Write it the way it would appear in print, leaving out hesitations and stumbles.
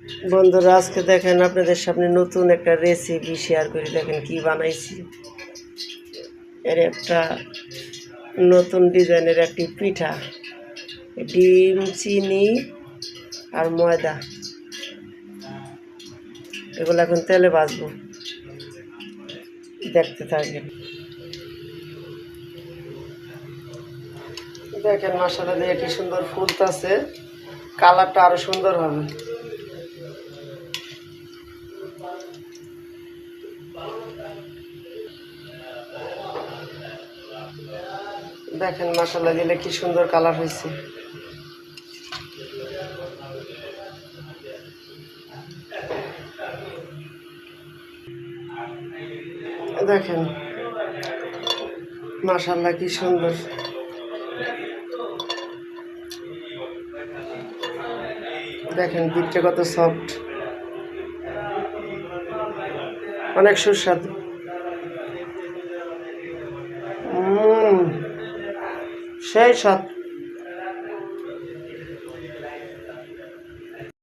বন্ধুরা আজকে দেখেন আপনাদের সামনে নতুন একটা রেসিপি শেয়ার করি। দেখেন কি বানাইছি। এর একটা নতুন ডিজাইনের একটি পিঠা, ডিম, চিনি আর ময়দা, এগুলো এখন তেলে ভাজবো। দেখতে থাকবেন। দেখেন মশলা দিয়ে কি সুন্দর ফুলতেছে, কালারটা আরো সুন্দর হবে। দেখেন মশলা দিলে কি সুন্দর কালার হয়েছে। দেখেন মাশাআল্লাহ কি সুন্দর। দেখেন পিঠটা কত সফট, অনেক সুস্বাদু। সেই স্বাদ।